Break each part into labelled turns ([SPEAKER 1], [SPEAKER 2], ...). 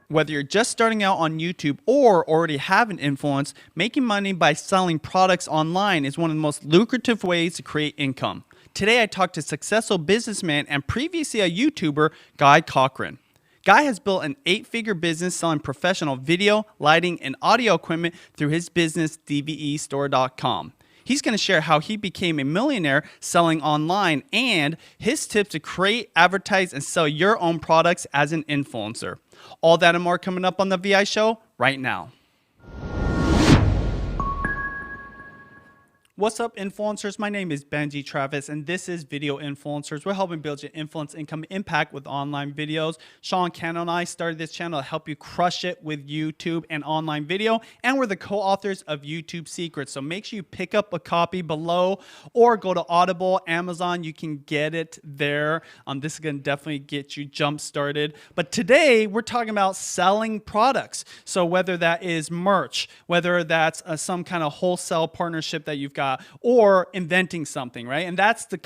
[SPEAKER 1] Whether you're just starting out on YouTube or already have an influence, making money by selling products online is one of the most lucrative ways to create income. Today, I talked to successful businessman and previously a YouTuber, Guy Cochran. Guy has built an 8-figure business selling professional video, lighting, and audio equipment through his business, DVEstore.com. He's going to share how he became a millionaire selling online and his tips to create, advertise, and sell your own products as an influencer. All that and more coming up on the VI Show right now. What's up, influencers? My name is Benji Travis, and this is Video Influencers. We're helping build your influence, income, impact with online videos. Sean Cannon and I started this channel to help you crush it with YouTube and online video, and we're the co-authors of YouTube Secrets. So make sure you pick up a copy below or go to Audible, Amazon. You can get it there. This is going to definitely get you jump started. But today, we're talking about selling products. So whether that is merch, whether that's some kind of wholesale partnership that you've got, or inventing something, right? And that's the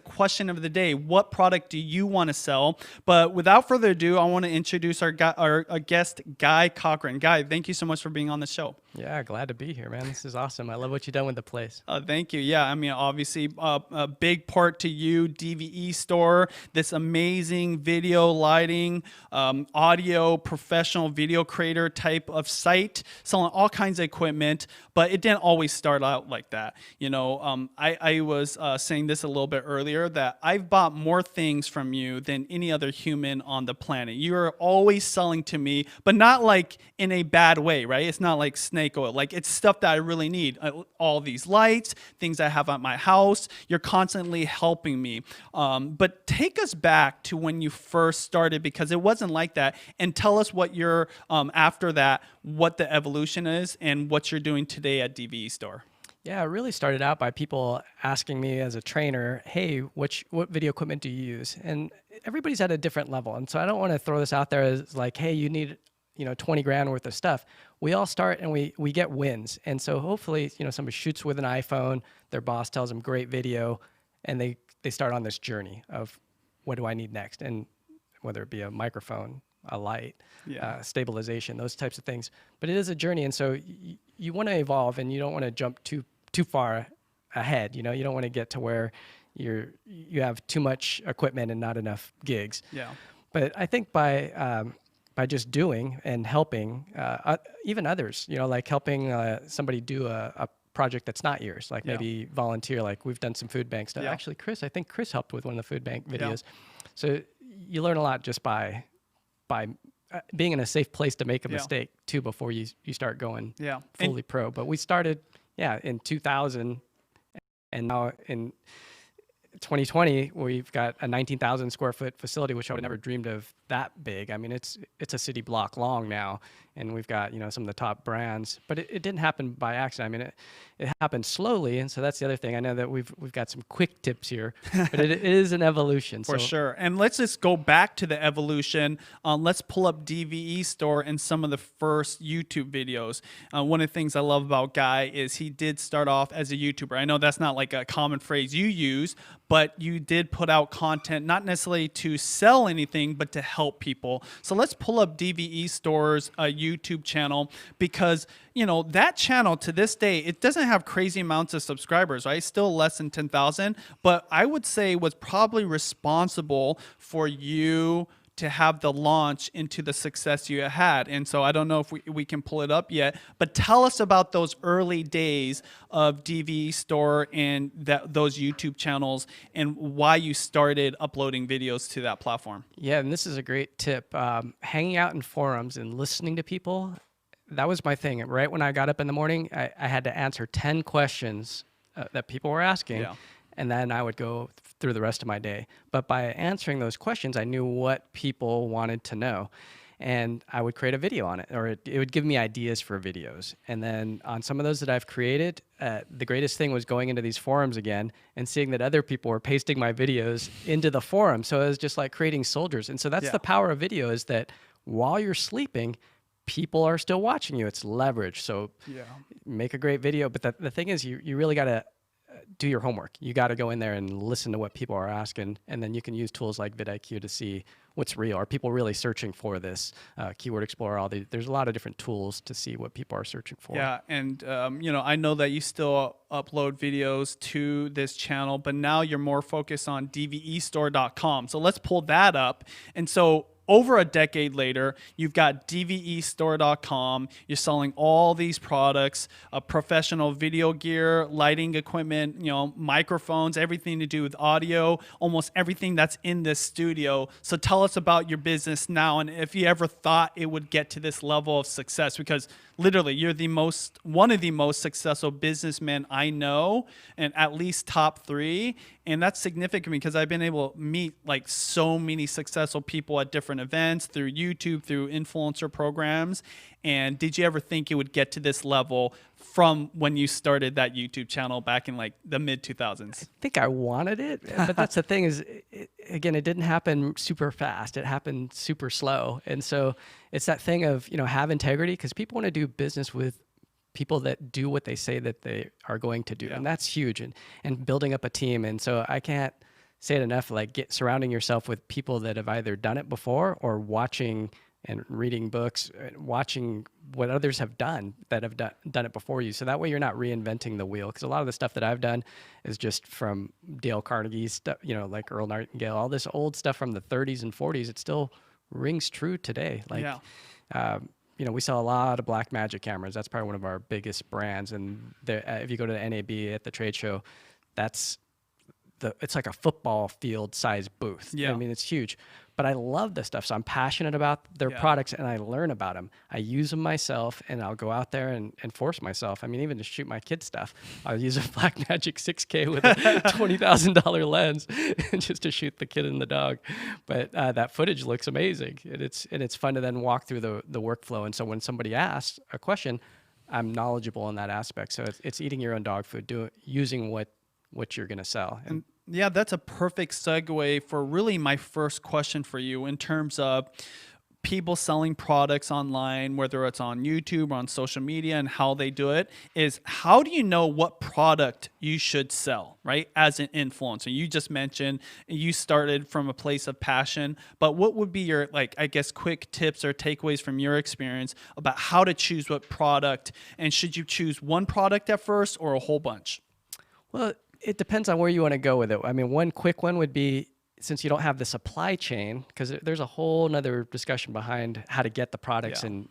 [SPEAKER 1] question of the day. What product do you want to sell? But without further ado, I want to introduce our guest, Guy Cochran. Guy, thank you so much for being on the show.
[SPEAKER 2] Yeah, glad to be here, man. This is awesome. I love what you've done with the place.
[SPEAKER 1] Thank you. Yeah, I mean, obviously, a big part to you, DVE Store, this amazing video, lighting, audio, professional video creator type of site, selling all kinds of equipment, but it didn't always start out like that. You know, I was saying this a little bit earlier, that I've bought more things from you than any other human on the planet. You're always selling to me, but not like in a bad way, right? It's not like snake oil. Like, it's stuff that I really need. All these lights, things I have at my house. You're constantly helping me. But take us back to when you first started, because it wasn't like that. And tell us what you're, after that, what the evolution is and what you're doing today at DVE Store.
[SPEAKER 2] Yeah, it really started out by people asking me as a trainer, hey, what video equipment do you use? And everybody's at a different level. And so I don't want to throw this out there as like, hey, you need 20 grand worth of stuff. We all start and we get wins. And so hopefully, somebody shoots with an iPhone, their boss tells them great video, and they start on this journey of what do I need next? And whether it be a microphone, a light, stabilization, those types of things. But it is a journey. And so you want to evolve, and you don't want to jump too far ahead. You don't want to get to where you have too much equipment and not enough gigs. Yeah. But I think by just doing and helping even others, like helping somebody do a project that's not yours, like maybe volunteer, like we've done some food bank stuff. Yeah. Actually, I think Chris helped with one of the food bank videos. Yeah. So you learn a lot just by being in a safe place to make a mistake too before you start going fully pro. But we started in 2000, and now in 2020, we've got a 19,000 square foot facility, which I would never dreamed of that big. I mean, it's a city block long now, and we've got some of the top brands. But it didn't happen by accident. I mean, it happened slowly, and so that's the other thing. I know that we've got some quick tips here, but it is an evolution.
[SPEAKER 1] For sure. And let's just go back to the evolution. Let's pull up DVE Store and some of the first YouTube videos. One of the things I love about Guy is he did start off as a YouTuber. I know that's not like a common phrase you use, but you did put out content, not necessarily to sell anything, but to help people. So let's pull up DVE Store's YouTube channel, because that channel to this day, it doesn't have crazy amounts of subscribers, right? Still less than 10,000, but I would say was probably responsible for you to have the launch into the success you had. And so I don't know if we can pull it up yet, but tell us about those early days of DVE Store and those YouTube channels and why you started uploading videos to that platform.
[SPEAKER 2] Yeah, and this is a great tip. Hanging out in forums and listening to people, that was my thing. Right when I got up in the morning, I had to answer 10 questions that people were asking. Yeah. And then I would go through the rest of my day. But by answering those questions, I knew what people wanted to know. And I would create a video on it, or it would give me ideas for videos. And then on some of those that I've created, the greatest thing was going into these forums again and seeing that other people were pasting my videos into the forum. So it was just like creating soldiers. And so that's the power of video, is that while you're sleeping, people are still watching you. It's leverage. So make a great video. But the thing is, you really got to do your homework. You got to go in there and listen to what people are asking, and then you can use tools like vidIQ to see what's real. Are people really searching for this? Keyword Explorer, there's a lot of different tools to see what people are searching for.
[SPEAKER 1] Yeah, and I know that you still upload videos to this channel, but now you're more focused on dvestore.com. So let's pull that up. And so over a decade later, you've got dvestore.com. You're selling all these products, professional video gear, lighting equipment, microphones, everything to do with audio, almost everything that's in this studio. So tell us about your business now, and if you ever thought it would get to this level of success, because literally you're one of the most successful businessmen I know, and at least top 3. And that's significant because I've been able to meet like so many successful people at different events, through YouTube, through influencer programs. And did you ever think it would get to this level from when you started that YouTube channel back in like the mid 2000s?
[SPEAKER 2] I think I wanted it, but that's the thing is, again, it didn't happen super fast. It happened super slow. And so it's that thing of, have integrity, because people want to do business with people that do what they say that they are going to do. Yeah. And that's huge, and building up a team. And so I can't say it enough, like surrounding yourself with people that have either done it before, or watching and reading books, watching what others have done that have done it before you. So that way you're not reinventing the wheel. Because a lot of the stuff that I've done is just from Dale Carnegie's stuff, like Earl Nightingale, all this old stuff from the 30s and 40s. It still rings true today. Like, yeah. We sell a lot of Black Magic cameras. That's probably one of our biggest brands. And if you go to the NAB at the trade show, it's like a football field size booth.
[SPEAKER 1] Yeah.
[SPEAKER 2] I mean, it's huge. But I love this stuff. So I'm passionate about their products, and I learn about them. I use them myself, and I'll go out there and force myself. I mean, even to shoot my kids' stuff, I'll use a Blackmagic 6K with a $20,000 lens just to shoot the kid and the dog. But that footage looks amazing, and it's fun to then walk through the workflow. And so when somebody asks a question, I'm knowledgeable in that aspect. So it's eating your own dog food, using what you're going to sell.
[SPEAKER 1] And yeah, that's a perfect segue for really my first question for you in terms of people selling products online, whether it's on YouTube or on social media, and how they do it. Is how do you know what product you should sell, right? As an influencer, you just mentioned you started from a place of passion, but what would be your, quick tips or takeaways from your experience about how to choose what product, and should you choose one product at first or a whole bunch?
[SPEAKER 2] Well, it depends on where you want to go with it. I mean, one quick one would be, since you don't have the supply chain, because there's a whole nother discussion behind how to get the products in,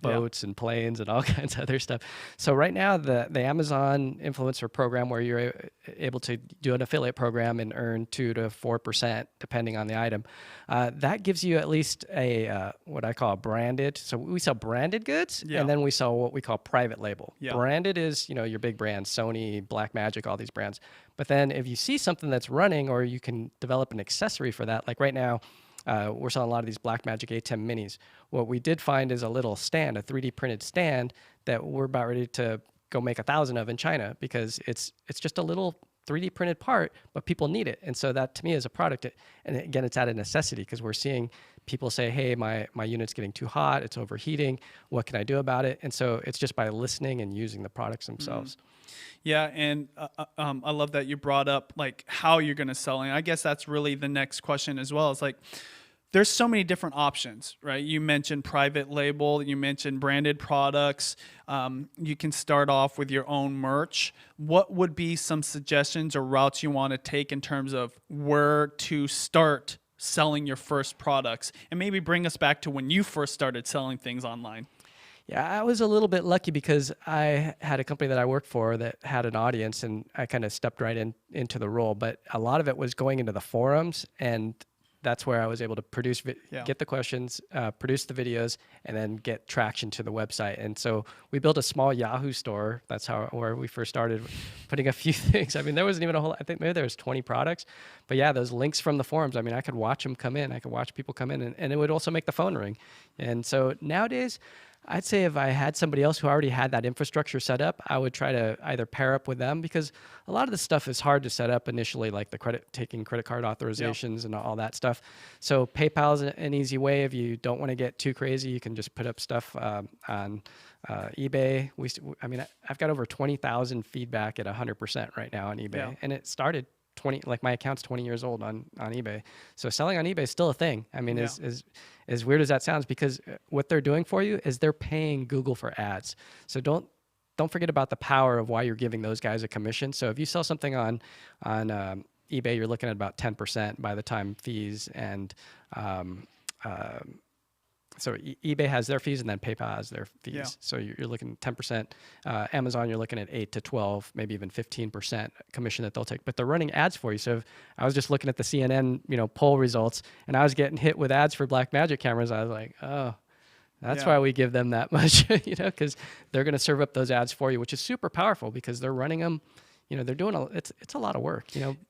[SPEAKER 2] boats and planes and all kinds of other stuff. So right now, the Amazon influencer program, where you're able to do an affiliate program and earn 2 to 4% depending on the item, that gives you at least a what I call branded. So we sell branded goods, and then we sell what we call private label. Branded is your big brands, Sony, Blackmagic, all these brands. But then if you see something that's running, or you can develop an accessory for that, like right now, we're selling a lot of these Blackmagic A10 minis. What we did find is a little stand, a 3D printed stand that we're about ready to go make 1,000 of in China, because it's just a little 3D printed part, but people need it. And so that to me is a product. And again, it's out of necessity, because we're seeing people say, hey, my unit's getting too hot, it's overheating, what can I do about it? And so it's just by listening and using the products themselves.
[SPEAKER 1] Yeah, and I love that you brought up like how you're going to sell. And I guess that's really the next question as well. It's like, there's so many different options, right? You mentioned private label, you mentioned branded products. You can start off with your own merch. What would be some suggestions or routes you want to take in terms of where to start selling your first products? And maybe bring us back to when you first started selling things online.
[SPEAKER 2] Yeah, I was a little bit lucky, because I had a company that I worked for that had an audience, and I kind of stepped right into the role. But a lot of it was going into the forums, and that's where I was able to produce, get the questions, produce the videos, and then get traction to the website. And so we built a small Yahoo store. That's where we first started, putting a few things. I mean, there wasn't even a whole, I think maybe there was 20 products. But yeah, those links from the forums, I mean, I could watch them come in. I could watch people come in, and it would also make the phone ring. And so nowadays, I'd say if I had somebody else who already had that infrastructure set up, I would try to either pair up with them, because a lot of the stuff is hard to set up initially, like taking credit card authorizations and all that stuff. So PayPal is an easy way. If you don't want to get too crazy, you can just put up stuff on eBay, I mean, I've got over 20,000 feedback at 100% right now on eBay,
[SPEAKER 1] Yeah.
[SPEAKER 2] and it started like my account's 20 years old on eBay. So selling on eBay is still a thing. I mean,
[SPEAKER 1] Yeah.
[SPEAKER 2] as weird as that sounds, because what they're doing for you is they're paying Google for ads. So don't forget about the power of why you're giving those guys a commission. So if you sell something on eBay, you're looking at about 10% by the time fees and so eBay has their fees and then PayPal has their fees.
[SPEAKER 1] Yeah.
[SPEAKER 2] So you're looking at 10%. Amazon, you're looking at 8 to 12, maybe even 15% commission that they'll take. But they're running ads for you. So if I was just looking at the CNN, poll results, and I was getting hit with ads for Blackmagic cameras, I was like, oh, that's why we give them that much, because they're going to serve up those ads for you, which is super powerful because they're running them. They're doing it's a lot of work.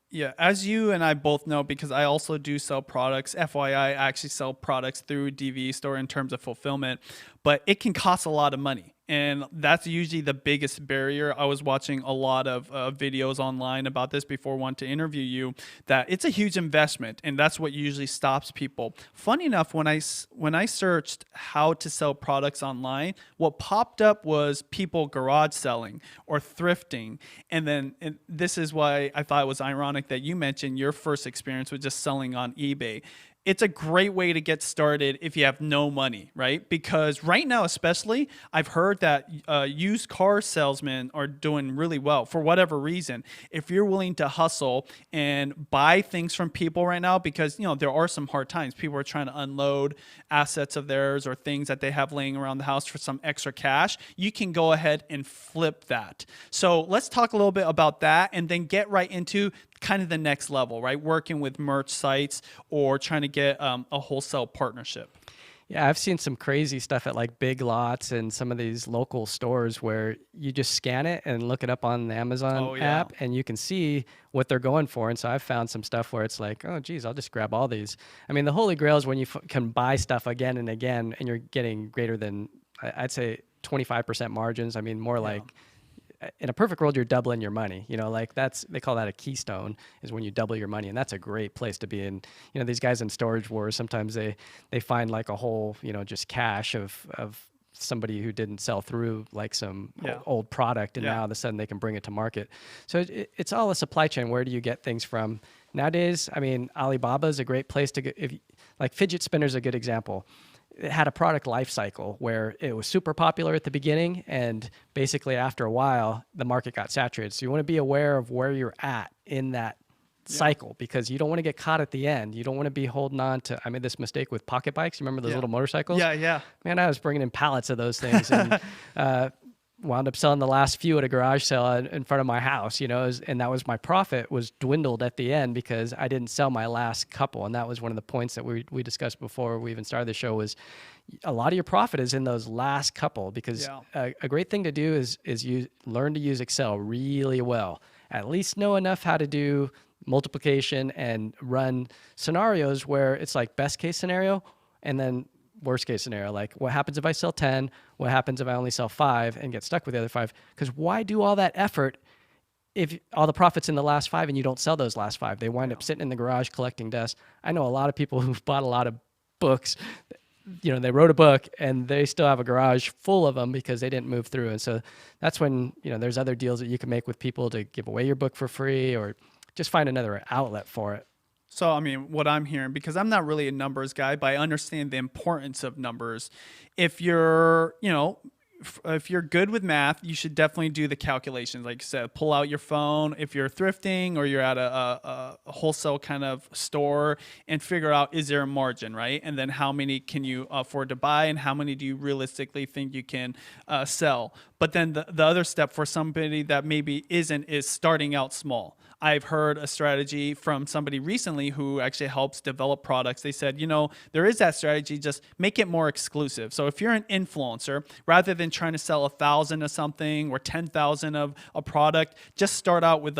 [SPEAKER 1] Yeah, as you and I both know, because I also do sell products. FYI, I actually sell products through DVE Store in terms of fulfillment, but it can cost a lot of money. And that's usually the biggest barrier. I was watching a lot of videos online about this before I wanted to interview you, that it's a huge investment, and that's what usually stops people. Funny enough, when I searched how to sell products online, what popped up was people garage selling or thrifting. And this is why I thought it was ironic that you mentioned your first experience with just selling on eBay. It's a great way to get started if you have no money, right? Because right now, especially, I've heard that used car salesmen are doing really well for whatever reason. If you're willing to hustle and buy things from people right now, because there are some hard times. People are trying to unload assets of theirs or things that they have laying around the house for some extra cash. You can go ahead and flip that. So let's talk a little bit about that and then get right into kind of the next level, right? Working with merch sites or trying to get a wholesale partnership.
[SPEAKER 2] Yeah, I've seen some crazy stuff at like Big Lots and some of these local stores where you just scan it and look it up on the Amazon app and you can see what they're going for. And so I've found some stuff where it's like, oh, geez, I'll just grab all these. I mean, the holy grail is when you can buy stuff again and again and you're getting greater than, I'd say, 25% margins. I mean, more like, in a perfect world, you're doubling your money. They call that a keystone, is when you double your money, and that's a great place to be in. These guys in Storage Wars, sometimes they find like a whole, just cache of somebody who didn't sell through like some old product, and now all of a sudden they can bring it to market. So it's all a supply chain. Where do you get things from? Nowadays, I mean, Alibaba is a great place to get. Like fidget spinners, a good example. It had a product life cycle where it was super popular at the beginning, and basically after a while, the market got saturated. So you want to be aware of where you're at in that cycle, because you don't want to get caught at the end. You don't want to be holding on to. I made this mistake with pocket bikes. You remember those little motorcycles?
[SPEAKER 1] Yeah.
[SPEAKER 2] Man, I was bringing in pallets of those things, and wound up selling the last few at a garage sale in front of my house, and that was my profit was dwindled at the end because I didn't sell my last couple. And that was one of the points that we discussed before we even started the show, was a lot of your profit is in those last couple, because a great thing to do is you learn to use Excel really well. At least know enough how to do multiplication and run scenarios where it's like best case scenario and then worst case scenario, like what happens if I sell 10? What happens if I only sell 5 and get stuck with the other 5? Because why do all that effort if all the profit's in the last 5 and you don't sell those last 5? They wind up sitting in the garage collecting dust. I know a lot of people who've bought a lot of books. They wrote a book and they still have a garage full of them because they didn't move through. And so that's when, there's other deals that you can make with people to give away your book for free or just find another outlet for it.
[SPEAKER 1] So, I mean, what I'm hearing, because I'm not really a numbers guy, but I understand the importance of numbers. If you're, if you're good with math, you should definitely do the calculations. Like you said, pull out your phone if you're thrifting or you're at a wholesale kind of store and figure out, is there a margin, right? And then how many can you afford to buy and how many do you realistically think you can sell? But then the other step for somebody that maybe isn't is starting out small. I've heard a strategy from somebody recently who actually helps develop products. They said, there is that strategy, just make it more exclusive. So if you're an influencer, rather than trying to sell 1,000 of something or 10,000 of a product, just start out with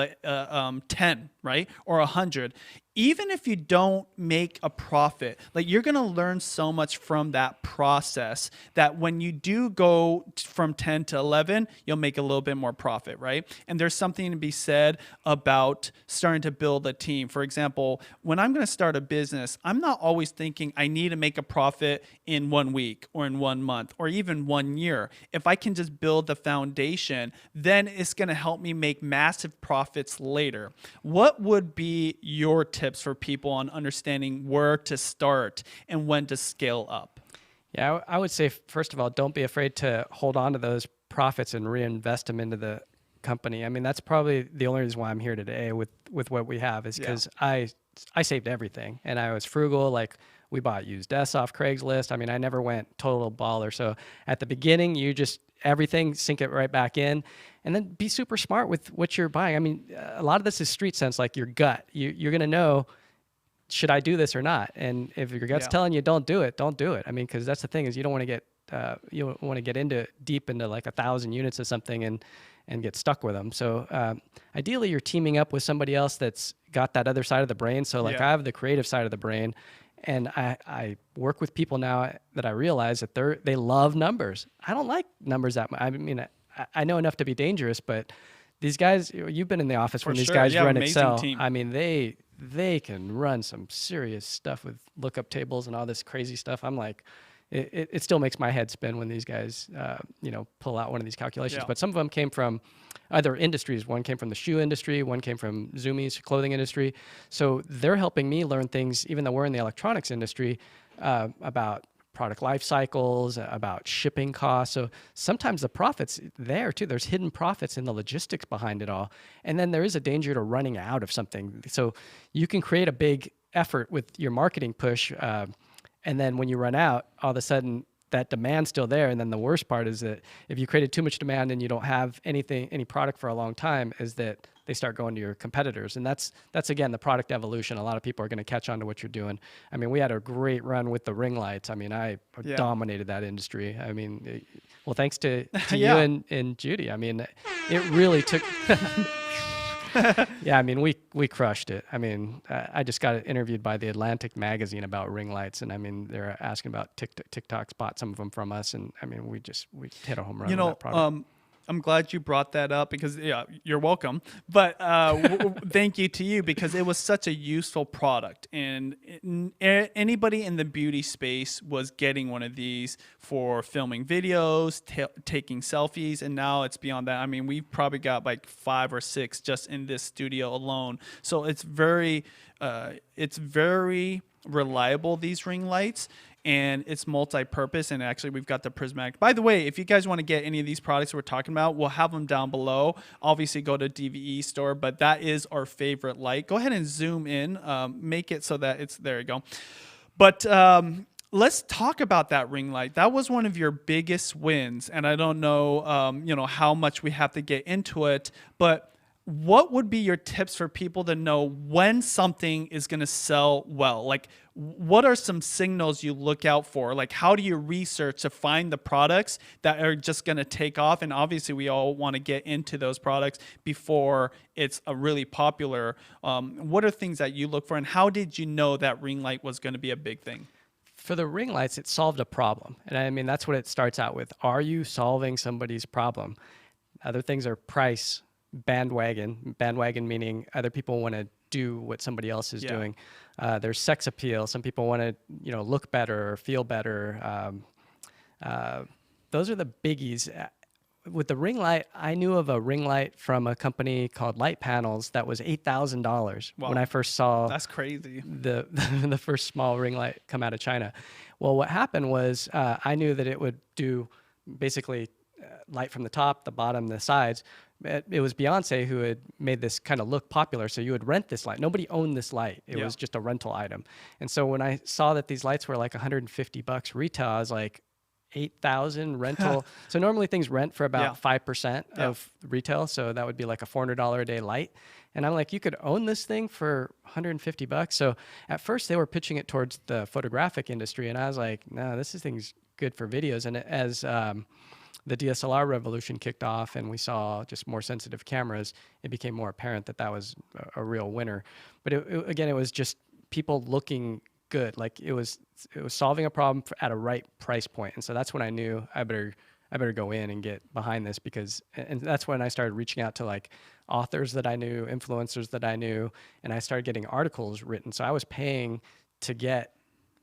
[SPEAKER 1] 10, right? Or 100. even if you don't make a profit, like you're going to learn so much from that process that when you do go from 10 to 11, you'll make a little bit more profit, right? And there's something to be said about starting to build a team. For example, when I'm going to start a business, I'm not always thinking I need to make a profit in 1 week or in 1 month or even 1 year. If I can just build the foundation, then it's going to help me make massive profits later. What would be your tips for people on understanding where to start and when to scale up?
[SPEAKER 2] Yeah, I would say, first of all, don't be afraid to hold on to those profits and reinvest them into the company. I mean, that's probably the only reason why I'm here today with what we have is because I saved everything and I was frugal. Like we bought used desks off Craigslist. I mean, I never went total baller. So at the beginning, you just everything, sink it right back in, and then be super smart with what you're buying. I mean, a lot of this is street sense, like your gut. You're going to know, should I do this or not? And if your gut's telling you don't do it, don't do it. I mean, because that's the thing is you don't want to get into deep into like 1,000 units of something and get stuck with them. So ideally, you're teaming up with somebody else that's got that other side of the brain. So like I have the creative side of the brain, and I work with people now that I realize that they love numbers. I don't like numbers that much. I mean, I know enough to be dangerous, but these guys, you've been in the office when these guys run Excel. Team. I mean, they can run some serious stuff with lookup tables and all this crazy stuff. I'm like, it still makes my head spin when these guys, pull out one of these calculations. But some of them came from other industries. One came from the shoe industry. One came from Zumiez clothing industry. So they're helping me learn things, even though we're in the electronics industry, about product life cycles, about shipping costs. So sometimes the profits there too. There's hidden profits in the logistics behind it all. And then there is a danger to running out of something. So you can create a big effort with your marketing push. And then when you run out, all of a sudden that demand's still there. And then the worst part is that if you created too much demand and you don't have any product for a long time, is that they start going to your competitors. And that's again, the product evolution. A lot of people are going to catch on to what you're doing. I mean, we had a great run with the ring lights. I mean, I dominated that industry. I mean, well, thanks to you and Judy. I mean, it really took... Yeah, I mean, we crushed it. I mean, I just got interviewed by the Atlantic magazine about ring lights, and I mean, they're asking about TikTok bought some of them from us, and I mean, we hit a home run. On that product.
[SPEAKER 1] I'm glad you brought that up because you're welcome. But thank you to you because it was such a useful product, and anybody in the beauty space was getting one of these for filming videos, taking selfies, and now it's beyond that. I mean, we've probably got like 5 or 6 just in this studio alone. So it's very reliable, these ring lights. And it's multi-purpose, and actually we've got the prismatic. By the way, if you guys want to get any of these products we're talking about, we'll have them down below. Obviously, go to DVE Store, but that is our favorite light. Go ahead and zoom in, make it so that it's, there you go. But let's talk about that ring light. That was one of your biggest wins, and I don't know, how much we have to get into it, but what would be your tips for people to know when something is going to sell well? Like, what are some signals you look out for? Like, how do you research to find the products that are just going to take off? And obviously, we all want to get into those products before it's a really popular. What are things that you look for? And how did you know that ring light was going to be a big thing?
[SPEAKER 2] For the ring lights, it solved a problem. And I mean, that's what it starts out with. Are you solving somebody's problem? Other things are price. Bandwagon meaning other people want to do what somebody else is doing. There's sex appeal. Some people want to, look better or feel better. Those are the biggies. With the ring light, I knew of a ring light from a company called Light Panels that was $8,000 when I first saw.
[SPEAKER 1] That's crazy.
[SPEAKER 2] The first small ring light come out of China. Well, what happened was I knew that it would do basically light from the top, the bottom, the sides. It was Beyonce who had made this kind of look popular. So you would rent this light. Nobody owned this light. It was just a rental item. And so when I saw that these lights were like $150 retail, I was like, 8,000 rental. So normally things rent for about 5% of retail. So that would be like a $400 a day light. And I'm like, you could own this thing for $150. So at first they were pitching it towards the photographic industry. And I was like, no, this thing's good for videos. And as the DSLR revolution kicked off and we saw just more sensitive cameras, it became more apparent that that was a real winner. But again, it was just people looking good. Like it was solving a problem at a right price point. And so that's when I knew I better go in and get behind this, because, and that's when I started reaching out to like authors that I knew, influencers that I knew, and I started getting articles written. So I was paying to get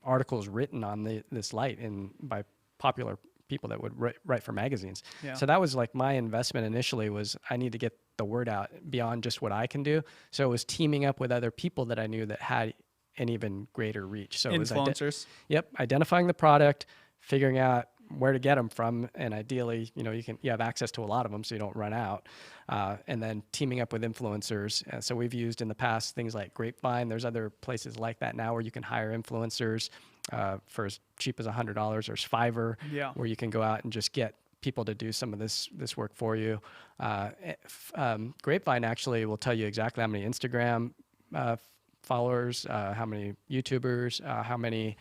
[SPEAKER 2] articles written on this light by popular people that would write for magazines.
[SPEAKER 1] Yeah.
[SPEAKER 2] So that was like my investment initially, was I need to get the word out beyond just what I can do. So it was teaming up with other people that I knew that had an even greater reach. So
[SPEAKER 1] influencers.
[SPEAKER 2] It was identifying the product, figuring out where to get them from, and ideally, you have access to a lot of them so you don't run out, and then teaming up with influencers. So we've used in the past things like Grapevine. There's other places like that now where you can hire influencers for as cheap as $100. There's Fiverr, where you can go out and just get people to do some of this work for you. Grapevine actually will tell you exactly how many Instagram followers, how many YouTubers, how many,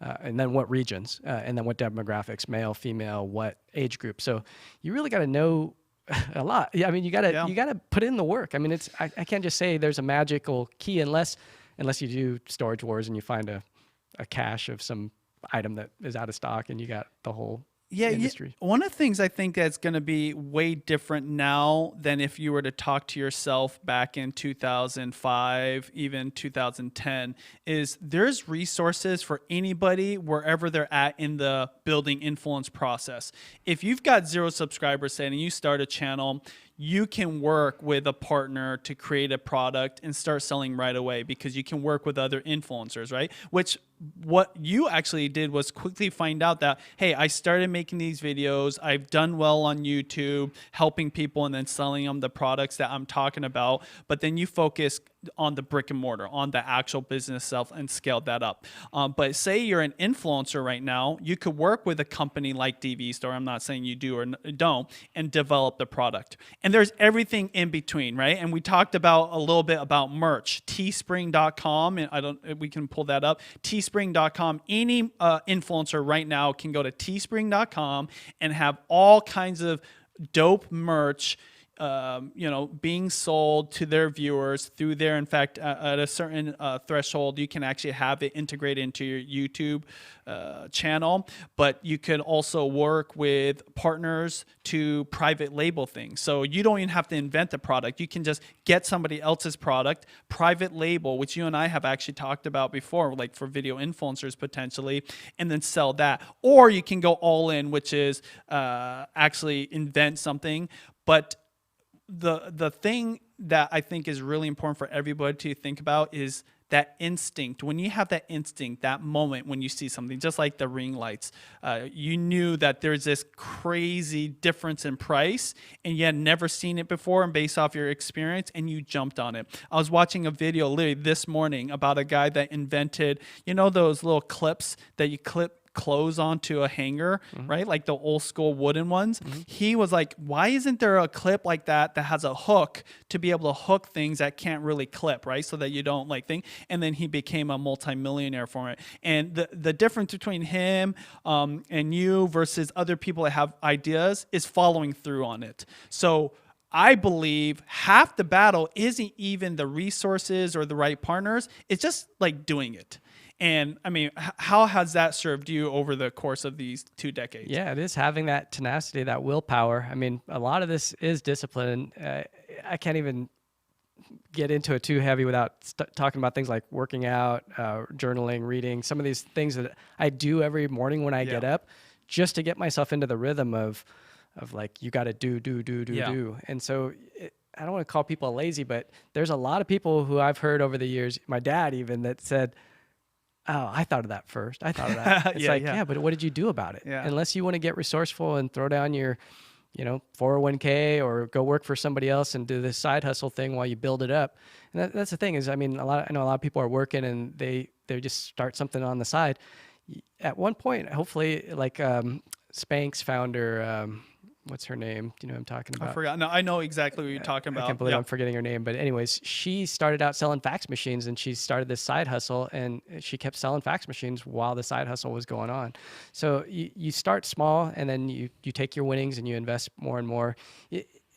[SPEAKER 2] and then what regions, and then what demographics, male, female, what age group. So you really got to know a lot. Yeah, I mean, you got to put in the work. I mean, I can't just say there's a magical key unless you do Storage Wars and you find a cache of some item that is out of stock and you got the whole industry.
[SPEAKER 1] One of the things I think that's going to be way different now than if you were to talk to yourself back in 2005, even 2010, is there's resources for anybody wherever they're at in the building influence process. If you've got 0 subscribers, say, and you start a channel, you can work with a partner to create a product and start selling right away, because you can work with other influencers, right? Which what you actually did was quickly find out that, hey, I started making these videos, I've done well on YouTube, helping people and then selling them the products that I'm talking about. But then you focus on the brick and mortar, on the actual business itself, and scaled that up. But say you're an influencer right now, you could work with a company like DVE Store, I'm not saying you do or don't, and develop the product. And there's everything in between, right? And we talked about a little bit about merch, teespring.com, and we can pull that up, teespring.com. Any influencer right now can go to teespring.com and have all kinds of dope merch being sold to their viewers through there. In fact, at a certain threshold, you can actually have it integrated into your YouTube channel. But you can also work with partners to private label things. So you don't even have to invent the product. You can just get somebody else's product, private label, which you and I have actually talked about before, like for video influencers potentially, and then sell that. Or you can go all in, which is actually invent something. But the thing that I think is really important for everybody to think about is that instinct. When you have that instinct, that moment when you see something, just like the ring lights, you knew that there's this crazy difference in price and you had never seen it before, and based off your experience, and you jumped on it. I was watching a video literally this morning about a guy that invented, those little clips that you clip clothes onto a hanger, right? Like the old school wooden ones. He was like, why isn't there a clip like that has a hook to be able to hook things that can't really clip, right? So that you don't think. And then he became a multimillionaire for it. And the difference between him and you versus other people that have ideas is following through on it. So I believe half the battle isn't even the resources or the right partners. It's just like doing it. And I mean, how has that served you over the course of these 2 decades?
[SPEAKER 2] Yeah, it is having that tenacity, that willpower. I mean, a lot of this is discipline. I can't even get into it too heavy without talking about things like working out, journaling, reading, some of these things that I do every morning when I get up, just to get myself into the rhythm of like, you got to do. And so I don't want to call people lazy, but there's a lot of people who I've heard over the years, my dad even, that said, oh, I thought of that first. I thought of that. It's but what did you do about it? Yeah. Unless you want to get resourceful and throw down your, 401k or go work for somebody else and do this side hustle thing while you build it up. And that's the thing is, I mean, I know a lot of people are working and they just start something on the side. At one point, hopefully, like Spanx founder, what's her name? Do you know what I'm talking about?
[SPEAKER 1] I forgot. No, I know exactly what you're talking about.
[SPEAKER 2] I can't believe I'm forgetting her name. But anyways, she started out selling fax machines, and she started this side hustle, and she kept selling fax machines while the side hustle was going on. So you start small, and then you take your winnings and you invest more and more.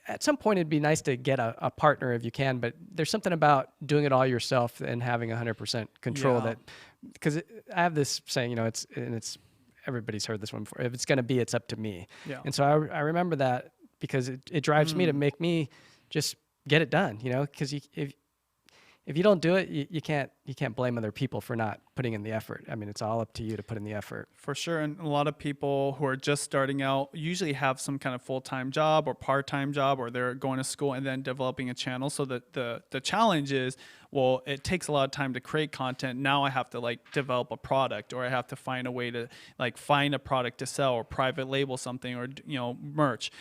[SPEAKER 2] At some point, it'd be nice to get a partner if you can, but there's something about doing it all yourself and having 100% control that, because I have this saying, you know, it's everybody's heard this one before. If it's going to be, it's up to me.
[SPEAKER 1] Yeah.
[SPEAKER 2] And so I remember that because it drives me to make me just get it done, you know, because if you don't do it, you can't blame other people for not putting in the effort. I mean, it's all up to you to put in the effort.
[SPEAKER 1] For sure. And a lot of people who are just starting out usually have some kind of full-time job or part-time job, or they're going to school and then developing a channel. So that the challenge is, well, it takes a lot of time to create content. Now I have to like develop a product, or I have to find a way to like find a product to sell or private label something, or, you know, merch.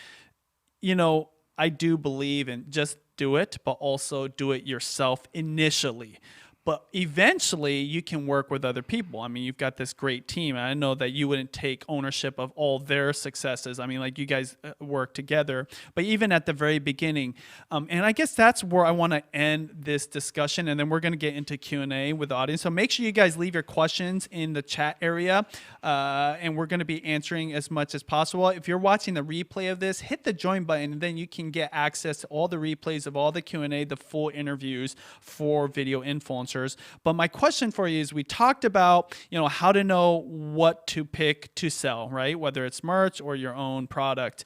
[SPEAKER 1] You know, I do believe in just do it, but also do it yourself initially. But eventually you can work with other people. I mean, you've got this great team. And I know that you wouldn't take ownership of all their successes. I mean, like, you guys work together. But even at the very beginning, and I guess that's where I want to end this discussion. And then we're going to get into Q&A with the audience. So make sure you guys leave your questions in the chat area. And we're going to be answering as much as possible. If you're watching the replay of this, hit the join button, and then you can get access to all the replays of all the Q&A, the full interviews for video influencers. But my question for you is, we talked about, you know, how to know what to pick to sell, right? Whether it's merch or your own product,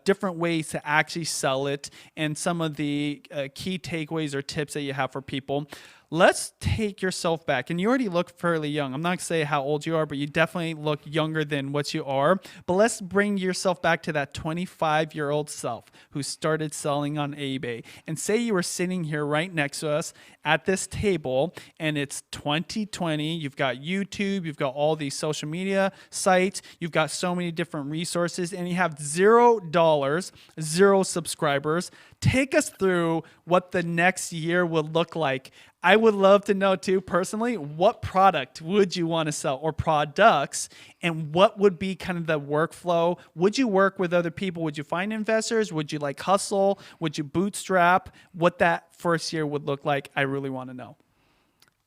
[SPEAKER 1] different ways to actually sell it, and some of the key takeaways or tips that you have for people. Let's take yourself back. And you already look fairly young. I'm not going to say how old you are, but you definitely look younger than what you are. But let's bring yourself back to that 25-year-old self who started selling on eBay. And say you were sitting here right next to us at this table, and it's 2020. You've got YouTube. You've got all these social media sites. You've got so many different resources, and you have $0, 0 subscribers. Take us through what the next year would look like. I would love to know too, personally, what product would you want to sell, or products, and what would be kind of the workflow? Would you work with other people? Would you find investors? Would you like hustle? Would you bootstrap? What that first year would look like, I really want to know.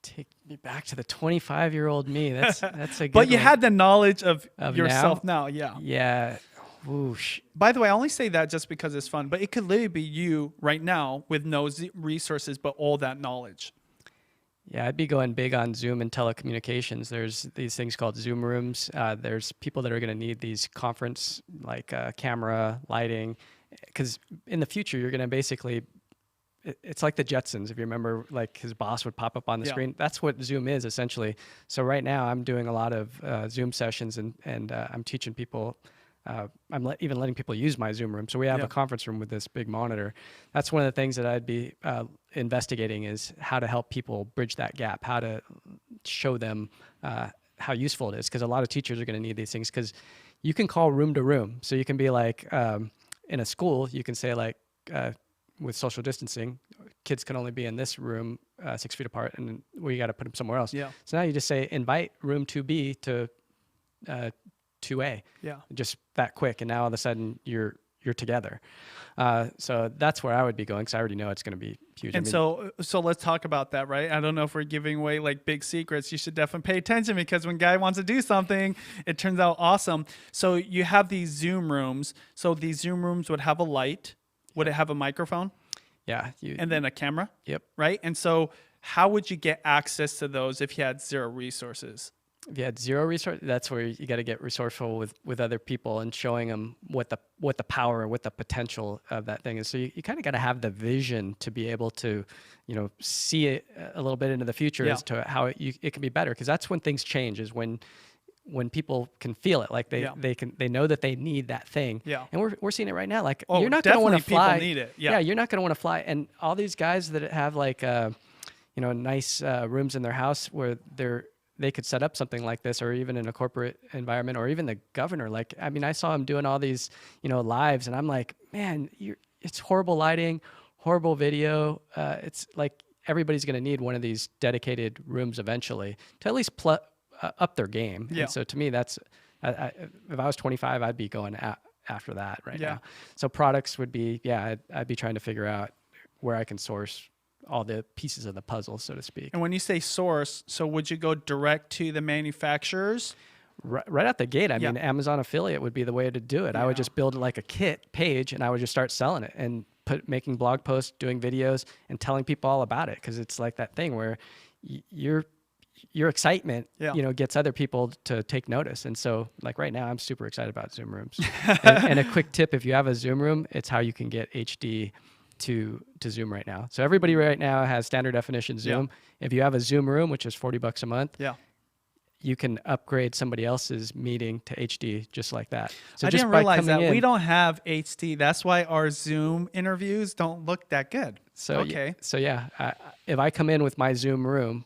[SPEAKER 2] Take me back to the 25-year-old me. That's a good
[SPEAKER 1] But you
[SPEAKER 2] one.
[SPEAKER 1] had the knowledge of yourself now. Yeah.
[SPEAKER 2] Yeah. Whoosh.
[SPEAKER 1] By the way, I only say that just because it's fun, but it could literally be you right now with no resources, but all that knowledge.
[SPEAKER 2] Yeah, I'd be going big on Zoom and telecommunications. There's these things called Zoom rooms. There's people that are going to need these conference, like camera, lighting, because in the future, you're going to basically, it's like the Jetsons. If you remember, like his boss would pop up on the screen. That's what Zoom is essentially. So right now I'm doing a lot of Zoom sessions, and I'm teaching people. I'm even letting people use my Zoom room. So we have a conference room with this big monitor. That's one of the things that I'd be investigating, is how to help people bridge that gap, how to show them how useful it is. Because a lot of teachers are going to need these things, because you can call room to room. So you can be like, in a school, you can say like, with social distancing, kids can only be in this room 6 feet apart, and we got to put them somewhere else. Yeah. So now you just say, invite room 2B to 2A. Yeah. Just that quick. And now all of a sudden you're together. So that's where I would be going, because I already know it's going to be huge.
[SPEAKER 1] And so let's talk about that, right? I don't know if we're giving away like big secrets. You should definitely pay attention, because when Guy wants to do something, it turns out awesome. So you have these Zoom rooms. So these Zoom rooms would have a light. Would it have a microphone?
[SPEAKER 2] Yeah.
[SPEAKER 1] And then a camera?
[SPEAKER 2] Yep.
[SPEAKER 1] Right? And so how would you get access to those if you had 0 resources?
[SPEAKER 2] If you had 0 resource, that's where you got to get resourceful with other people and showing them what the power and what the potential of that thing is. So you kind of got to have the vision to be able to, you know, see it a little bit into the future as to how it can be better. Because that's when things change, is when people can feel it, like they know that they need that thing. Yeah. And we're seeing it right now. Like, you're not going to want to fly.
[SPEAKER 1] People need it.
[SPEAKER 2] Yeah. You're not going to want to fly. And all these guys that have like, nice rooms in their house where they could set up something like this, or even in a corporate environment, or even the governor. Like, I mean, I saw him doing all these, lives, and I'm like, man, it's horrible lighting, horrible video. It's like everybody's going to need one of these dedicated rooms eventually to at least up their game. Yeah. And so to me, that's, if I was 25, I'd be going after that right
[SPEAKER 1] Yeah.
[SPEAKER 2] now. So products would be, yeah, I'd be trying to figure out where I can source all the pieces of the puzzle, so to speak.
[SPEAKER 1] And when you say source, so would you go direct to the manufacturers?
[SPEAKER 2] Right out the gate, I
[SPEAKER 1] Yeah.
[SPEAKER 2] mean, Amazon affiliate would be the way to do it. I would
[SPEAKER 1] Yeah.
[SPEAKER 2] just build like a kit page and I would just start selling it and making blog posts, doing videos, and telling people all about it. Because it's like that thing where your excitement,
[SPEAKER 1] Yeah.
[SPEAKER 2] gets other people to take notice. And so, like right now, I'm super excited about Zoom rooms. and a quick tip: if you have a Zoom room, it's how you can get HD to Zoom right now. So everybody right now has standard definition Zoom.
[SPEAKER 1] Yeah.
[SPEAKER 2] If you have a Zoom room, which is $40 a month,
[SPEAKER 1] Yeah.
[SPEAKER 2] you can upgrade somebody else's meeting to HD just like that. So
[SPEAKER 1] I
[SPEAKER 2] just
[SPEAKER 1] didn't
[SPEAKER 2] by
[SPEAKER 1] realize
[SPEAKER 2] coming
[SPEAKER 1] that we
[SPEAKER 2] in-
[SPEAKER 1] don't have HD. That's why our Zoom interviews don't look that good.
[SPEAKER 2] So
[SPEAKER 1] okay.
[SPEAKER 2] If I come in with my Zoom room,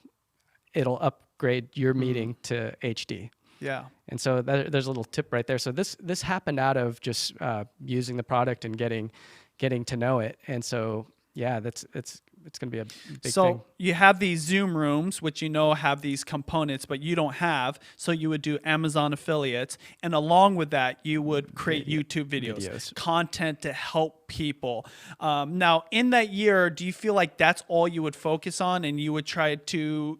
[SPEAKER 2] it'll upgrade your meeting to HD.
[SPEAKER 1] Yeah.
[SPEAKER 2] And so there's a little tip right there. So this happened out of just using the product and getting to know it. And so yeah, it's going to be a big
[SPEAKER 1] So
[SPEAKER 2] thing.
[SPEAKER 1] you have these Zoom rooms, which have these components, but you don't have. So you would do Amazon affiliates. And along with that, you would create YouTube videos, content to help people. Now, in that year, do you feel like that's all you would focus on and you would try to,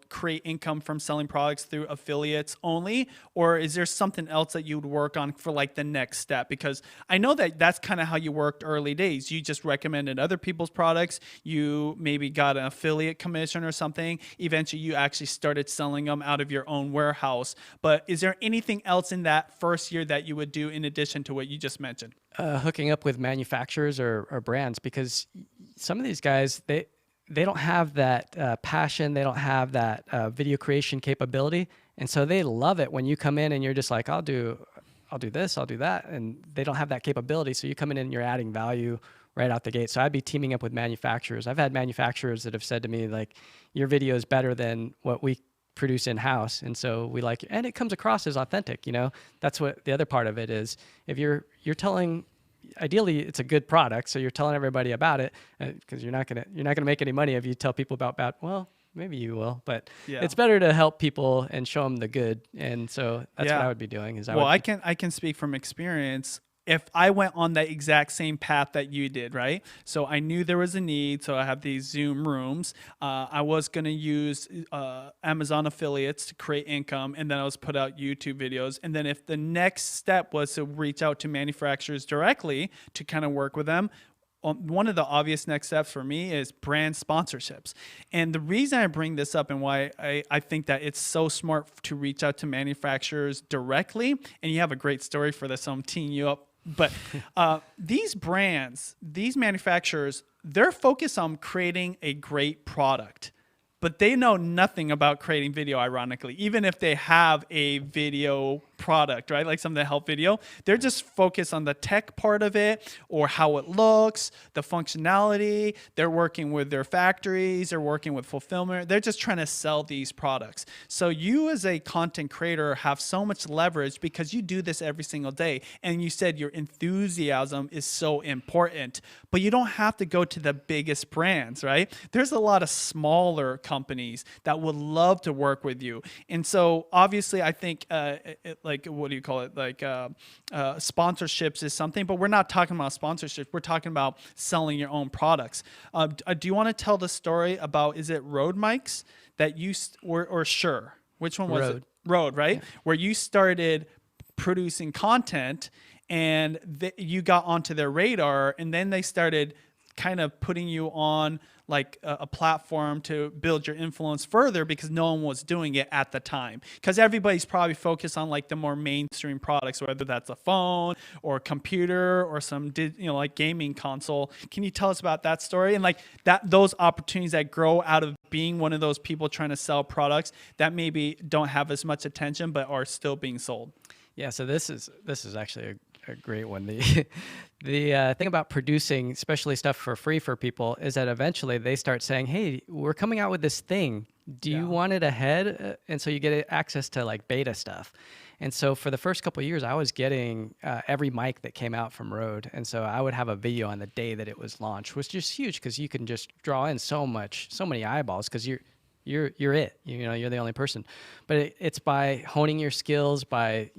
[SPEAKER 1] create income from selling products through affiliates only? Or is there something else that you would work on for like the next step? Because I know that that's kind of how you worked early days. You just recommended other people's products. You maybe got an affiliate commission or something. Eventually, you actually started selling them out of your own warehouse. But is there anything else in that first year that you would do in addition to what you just mentioned?
[SPEAKER 2] Hooking up with manufacturers or brands, because some of these guys, they don't have that passion. They don't have that video creation capability. And so they love it when you come in and you're just like, I'll do this, I'll do that. And they don't have that capability. So you come in and you're adding value right out the gate. So I'd be teaming up with manufacturers. I've had manufacturers that have said to me, like, your video is better than what we produce in-house. And so we like it. And it comes across as authentic, That's what the other part of it is. If you're telling, ideally it's a good product, so you're telling everybody about it, because you're not gonna make any money if you tell people about bad. Well, maybe you will, but it's better to help people and show them the good. And so that's what I would be doing. I
[SPEAKER 1] can speak from experience. If I went on that exact same path that you did, right? So I knew there was a need. So I have these Zoom rooms. I was going to use Amazon affiliates to create income. And then I was put out YouTube videos. And then if the next step was to reach out to manufacturers directly to kind of work with them, one of the obvious next steps for me is brand sponsorships. And the reason I bring this up and why I think that it's so smart to reach out to manufacturers directly, and you have a great story for this, so I'm teeing you up. But these brands, these manufacturers, they're focused on creating a great product. But they know nothing about creating video, ironically, even if they have a video product, right? Like something that help video. They're just focused on the tech part of it or how it looks, the functionality. They're working with their factories. They're working with fulfillment. They're just trying to sell these products. So you as a content creator have so much leverage because you do this every single day. And you said your enthusiasm is so important, but you don't have to go to the biggest brands, right? There's a lot of smaller companies that would love to work with you. And so obviously I think what do you call it? Sponsorships is something, but we're not talking about sponsorships. We're talking about selling your own products. Do you want to tell the story about, is it Rode mics that you, or Shure? Which one was
[SPEAKER 2] Rode.
[SPEAKER 1] it? Rode, right?
[SPEAKER 2] Yeah.
[SPEAKER 1] Where you started producing content and you got onto their radar, and then they started kind of putting you on like a platform to build your influence further because no one was doing it at the time. Because everybody's probably focused on like the more mainstream products, whether that's a phone or a computer or some like gaming console. Can you tell us about that story and like those opportunities that grow out of being one of those people trying to sell products that maybe don't have as much attention but are still being sold?
[SPEAKER 2] Yeah, so this is actually a great one. The thing about producing, especially stuff for free for people, is that eventually they start saying, "Hey, we're coming out with this thing. Do you want it ahead?" And so you get access to like beta stuff. And so for the first couple of years, I was getting every mic that came out from Rode, and so I would have a video on the day that it was launched, which is huge because you can just draw in so many eyeballs because you're it. You're the only person. But it's by honing your skills, by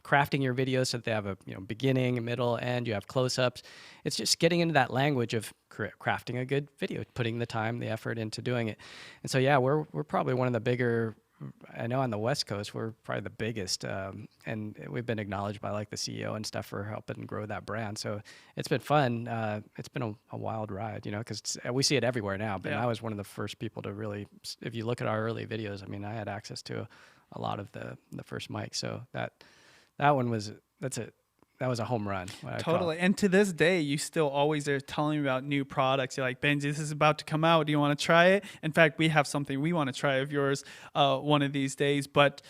[SPEAKER 2] crafting your videos so that they have a beginning, a middle, end. You have close-ups. It's just getting into that language of crafting a good video, putting the time, the effort into doing it. And so yeah, we're probably one of the bigger. I know on the West Coast we're probably the biggest, and we've been acknowledged by like the CEO and stuff for helping grow that brand. So it's been fun. It's been a wild ride, because we see it everywhere now. But I was one of the first people to really, if you look at our early videos, I mean, I had access to a lot of the first mics. So that one was that was a home run.
[SPEAKER 1] Totally. And to this day, you still always are telling me about new products. You're like, Benji, this is about to come out. Do you want to try it? In fact, we have something we want to try of yours one of these days. But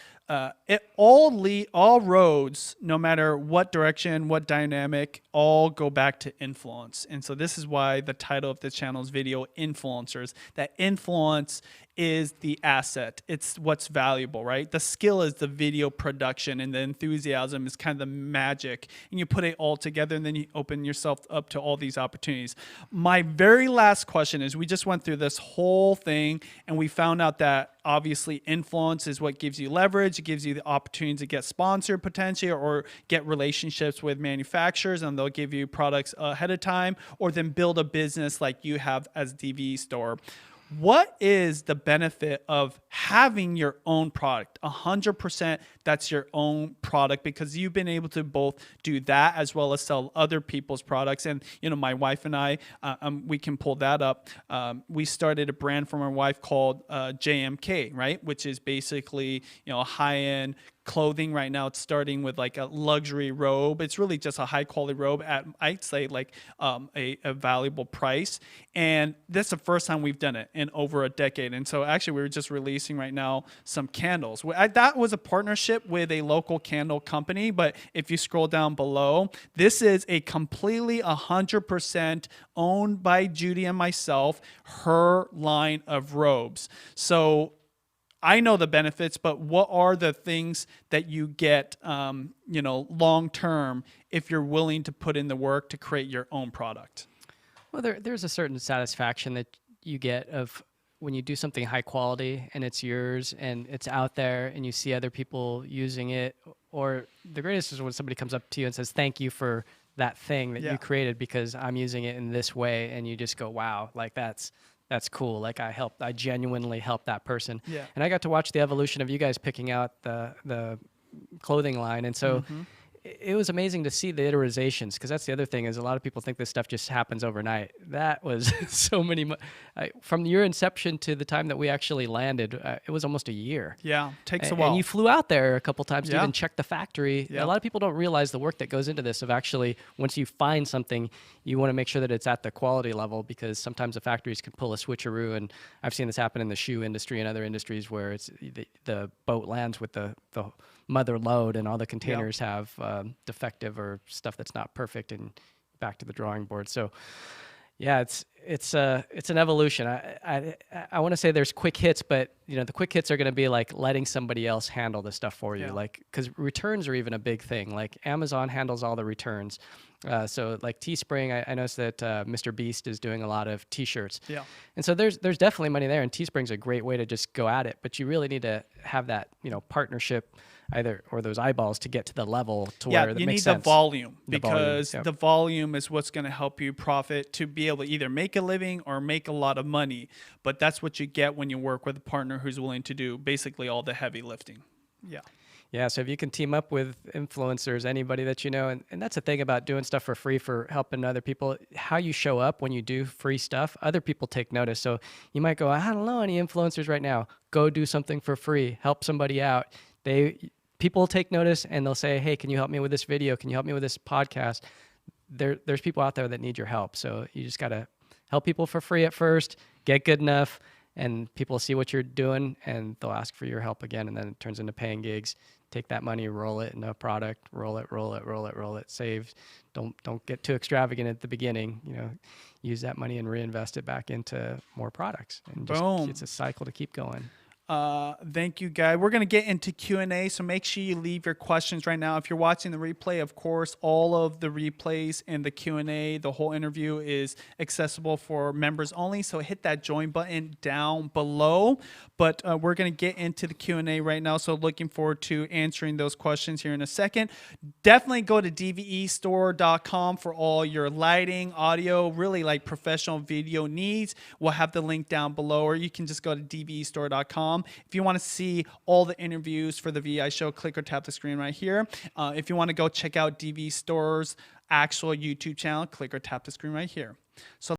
[SPEAKER 1] all roads, no matter what direction, what dynamic, all go back to influence. And so this is why the title of this channel is Video Influencers. That influence is the asset. It's what's valuable, right? The skill is the video production, and the enthusiasm is kind of the magic. And you put it all together, and then you open yourself up to all these opportunities. My very last question is, we just went through this whole thing, and we found out that obviously influence is what gives you leverage. It gives you the opportunity to get sponsored potentially, or get relationships with manufacturers, and they'll give you products ahead of time, or then build a business like you have as DVE Store. What is the benefit of having your own product? 100% that's your own product, because you've been able to both do that as well as sell other people's products. And, my wife and I, we can pull that up. We started a brand from our wife called JMK, right? Which is basically, a high-end clothing. Right now it's starting with like a luxury robe. It's really just a high quality robe at, I'd say, like a valuable price. And that's the first time we've done it in over a decade. And so actually we were just releasing right now some candles. That was a partnership with a local candle company. But if you scroll down below, this is a completely 100% owned by Judy and myself, her line of robes. So I know the benefits, but what are the things that you get, long term, if you're willing to put in the work to create your own product?
[SPEAKER 2] Well, there's a certain satisfaction that you get of when you do something high quality and it's yours and it's out there and you see other people using it. Or the greatest is when somebody comes up to you and says, "Thank you for that thing that you created because I'm using it in this way," and you just go, "Wow, like that's cool. Like I genuinely helped that person."
[SPEAKER 1] Yeah.
[SPEAKER 2] And I got to watch the evolution of you guys picking out the clothing line. And so it was amazing to see the iterations, because that's the other thing, is a lot of people think this stuff just happens overnight. That was so many, from your inception to the time that we actually landed, it was almost a year.
[SPEAKER 1] Yeah, takes a while.
[SPEAKER 2] And you flew out there a couple times to
[SPEAKER 1] Yeah.
[SPEAKER 2] even check the factory.
[SPEAKER 1] Yeah.
[SPEAKER 2] A lot of people don't realize the work that goes into this, of actually, once you find something, you want to make sure that it's at the quality level, because sometimes the factories can pull a switcheroo. And I've seen this happen in the shoe industry and other industries where it's the boat lands with the mother load and all the containers have defective or stuff that's not perfect, and back to the drawing board. So yeah, it's an evolution. I want to say there's quick hits, but the quick hits are going to be like letting somebody else handle the stuff for you.
[SPEAKER 1] Yeah.
[SPEAKER 2] Like, because returns are even a big thing. Like Amazon handles all the returns. So like Teespring, I noticed that Mr. Beast is doing a lot of t-shirts.
[SPEAKER 1] Yeah.
[SPEAKER 2] And so there's definitely money there, and Teespring's a great way to just go at it. But you really need to have that partnership, or those eyeballs, to get to the level to where that
[SPEAKER 1] you
[SPEAKER 2] makes
[SPEAKER 1] need
[SPEAKER 2] sense.
[SPEAKER 1] the volume, because
[SPEAKER 2] Yep.
[SPEAKER 1] the volume is what's going to help you profit, to be able to either make a living or make a lot of money. But that's what you get when you work with a partner who's willing to do basically all the heavy lifting. Yeah.
[SPEAKER 2] Yeah, so if you can team up with influencers, anybody that you know, and that's the thing about doing stuff for free, for helping other people, how you show up when you do free stuff, other people take notice. So you might go, "I don't know any influencers right now." Go do something for free, help somebody out. People take notice, and they'll say, "Hey, can you help me with this video? Can you help me with this podcast?" There's people out there that need your help. So you just got to help people for free at first, get good enough, and people see what you're doing, and they'll ask for your help again, and then it turns into paying gigs. Take that money, roll it in a product, roll it, save. Don't get too extravagant at the beginning. Use that money and reinvest it back into more products. And just,
[SPEAKER 1] Boom.
[SPEAKER 2] it's a cycle to keep going.
[SPEAKER 1] Thank you, guys. We're going to get into Q&A, so make sure you leave your questions right now. If you're watching the replay, of course, all of the replays and the Q&A, the whole interview is accessible for members only, so hit that join button down below. But we're going to get into the Q&A right now, so looking forward to answering those questions here in a second. Definitely go to dvestore.com for all your lighting, audio, really like professional video needs. We'll have the link down below, or you can just go to dvestore.com. If you want to see all the interviews for the VI show, click or tap the screen right here. If you want to go check out DVE Store's actual YouTube channel, click or tap the screen right here. So